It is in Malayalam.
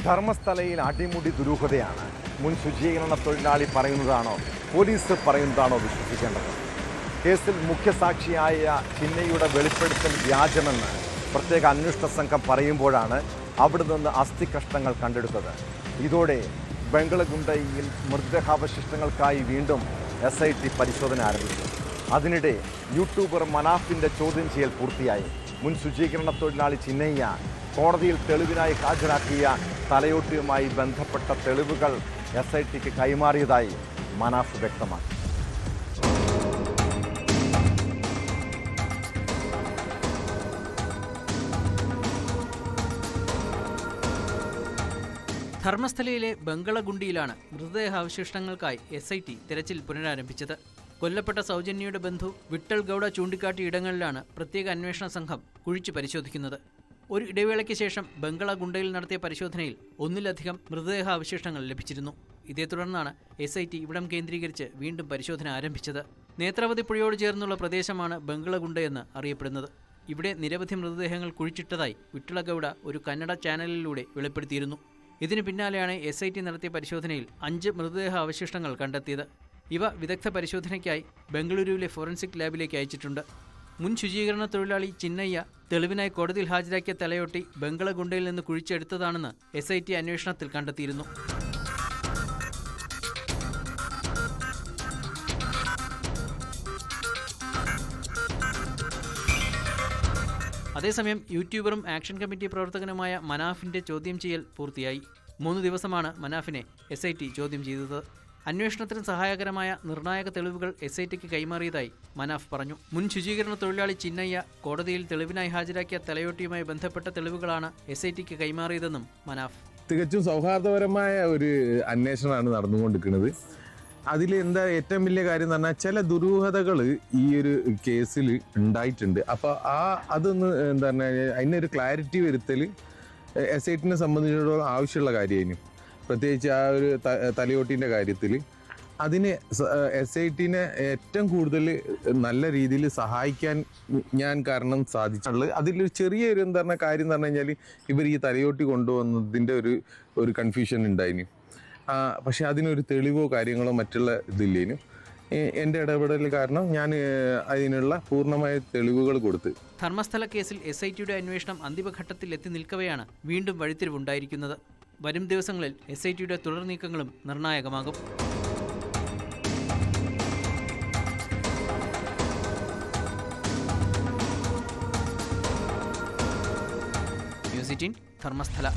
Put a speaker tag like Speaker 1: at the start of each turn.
Speaker 1: ധർമ്മസ്ഥലയിൽ അടിമുടി ദുരൂഹതയാണ്. മുൻ ശുചീകരണ തൊഴിലാളി പറയുന്നതാണോ പോലീസ് പറയുന്നതാണോ വിശ്വസിക്കേണ്ടത്? കേസിൽ മുഖ്യസാക്ഷിയായ ചിന്നയുടെ വെളിപ്പെടുത്തൽ വ്യാജമെന്ന് പ്രത്യേക അന്വേഷണ സംഘം പറയുമ്പോഴാണ് അവിടെ നിന്ന് അസ്ഥികഷ്ണങ്ങൾ കണ്ടെടുത്തത്. ഇതോടെ ബംഗളഗുണ്ടയിൽ മൃതദേഹാവശിഷ്ടങ്ങൾക്കായി വീണ്ടും SIT പരിശോധന ആരംഭിച്ചു. അതിനിടെ യൂട്യൂബർ മനാഫിൻ്റെ ചോദ്യം ചെയ്യൽ പൂർത്തിയായി. മുൻ ശുചീകരണ തൊഴിലാളി ചിന്നയ്യ കോടതിയിൽ തെളിവിനായി ഹാജരാക്കിയ തലയോട്ടിയുമായി ബന്ധപ്പെട്ട തെളിവുകൾ SITക്ക് കൈമാറിയതായി മനാഫ് വ്യക്തമാക്കി.
Speaker 2: ധർമ്മസ്ഥലയിലെ ബംഗളഗുണ്ടിയിലാണ് മൃതദേഹാവശിഷ്ടങ്ങൾക്കായി SIT തിരച്ചിൽ പുനരാരംഭിച്ചത്. കൊല്ലപ്പെട്ട സൗജന്യയുടെ ബന്ധു വിട്ടൽ ഗൌഡ ചൂണ്ടിക്കാട്ടിയ ഇടങ്ങളിലാണ് പ്രത്യേക അന്വേഷണ സംഘം കുഴിച്ചു പരിശോധിക്കുന്നത്. ഒരു ഇടവേളയ്ക്ക് ശേഷം ബംഗളഗുണ്ടയിൽ നടത്തിയ പരിശോധനയിൽ ഒന്നിലധികം മൃതദേഹാവശിഷ്ടങ്ങൾ ലഭിച്ചിരുന്നു. ഇതേ തുടർന്നാണ് SIT ഇവിടം കേന്ദ്രീകരിച്ച് വീണ്ടും പരിശോധന ആരംഭിച്ചത്. നേത്രാവതി പുഴയോട് ചേർന്നുള്ള പ്രദേശമാണ് ബംഗളഗുണ്ടയെന്ന് അറിയപ്പെടുന്നത്. ഇവിടെ നിരവധി മൃതദേഹങ്ങൾ കുഴിച്ചിട്ടതായി വിട്ടല ഗൌഡ ഒരു കന്നഡ ചാനലിലൂടെ വെളിപ്പെടുത്തിയിരുന്നു. ഇതിനു പിന്നാലെയാണ് SIT നടത്തിയ പരിശോധനയിൽ 5 മൃതദേഹ അവശിഷ്ടങ്ങൾ കണ്ടെത്തിയത്. ഇവ വിദഗ്ധ പരിശോധനയ്ക്കായി ബംഗളൂരുവിലെ ഫോറൻസിക് ലാബിലേക്ക് അയച്ചിട്ടുണ്ട്. മുൻ ശുചീകരണ തൊഴിലാളി ചിന്നയ്യ തെളിവിനായി കോടതിയിൽ ഹാജരാക്കിയ തലയോട്ടി ബംഗളഗുണ്ടയിൽ നിന്ന് കുഴിച്ചെടുത്തതാണെന്ന് SIT അന്വേഷണത്തിൽ കണ്ടെത്തിയിരുന്നു. അതേസമയം യൂട്യൂബറും ആക്ഷൻ കമ്മിറ്റി പ്രവർത്തകനുമായ മനാഫിന്റെ ചോദ്യം ചെയ്യൽ പൂർത്തിയായി. 3 ദിവസമാണ് മനാഫിനെ SIT ചോദ്യം ചെയ്തത്. അന്വേഷണത്തിന് സഹായകരമായ നിർണായക തെളിവുകൾ SITക്ക് കൈമാറിയതായി മനാഫ് പറഞ്ഞു. മുൻ ശുചീകരണ തൊഴിലാളി ചിന്നയ്യ കോടതിയിൽ തെളിവിനായി ഹാജരാക്കിയ തലയോട്ടിയുമായി ബന്ധപ്പെട്ട തെളിവുകളാണ് SITക്ക് കൈമാറിയതെന്നും മനാഫ്.
Speaker 3: തികച്ചും സൗഹാർദ്ദപരമായ ഒരു അന്വേഷണമാണ് നടന്നുകൊണ്ടിരിക്കുന്നത്. അതിൽ എന്താ ഏറ്റവും വലിയ കാര്യം എന്ന് പറഞ്ഞാൽ ചില ദുരൂഹതകൾ ഈ ഒരു കേസിൽ ഉണ്ടായിട്ടുണ്ട്. അപ്പോൾ അതൊന്ന് എന്താ പറഞ്ഞാൽ അതിനൊരു ക്ലാരിറ്റി വരുത്തൽ SITനെ സംബന്ധിച്ചിടത്തോളം ആവശ്യമുള്ള കാര്യമായിരുന്നു. പ്രത്യേകിച്ച് ആ ഒരു തലയോട്ടിൻ്റെ കാര്യത്തിൽ അതിന് SITനെ ഏറ്റവും കൂടുതൽ നല്ല രീതിയിൽ സഹായിക്കാൻ ഞാൻ കാരണം സാധിച്ചിട്ടുള്ളത്. അതിലൊരു ചെറിയൊരു എന്താ പറഞ്ഞ കാര്യം എന്ന് പറഞ്ഞു കഴിഞ്ഞാൽ ഇവർ ഈ തലയോട്ടി കൊണ്ടുവന്നതിൻ്റെ ഒരു കൺഫ്യൂഷൻ ഉണ്ടായിരുന്നു. പക്ഷെ അതിനൊരു തെളിവോ കാര്യങ്ങളോ മറ്റുള്ള ഇതില്ലേനും. എൻ്റെ ഇടപെടൽ കാരണം ഞാൻ അതിനുള്ള പൂർണ്ണമായ തെളിവുകൾ കൊടുത്ത്.
Speaker 2: ധർമ്മസ്ഥല കേസിൽ SITയുടെ അന്വേഷണം അന്തിമഘട്ടത്തിൽ എത്തി നിൽക്കവെയാണ് വീണ്ടും വഴിത്തിരിവുണ്ടായിരിക്കുന്നത്. വരും ദിവസങ്ങളിൽ SITയുടെ തുടർ നീക്കങ്ങളും നിർണായകമാകും. ന്യൂസ് 18 ധർമ്മസ്ഥല.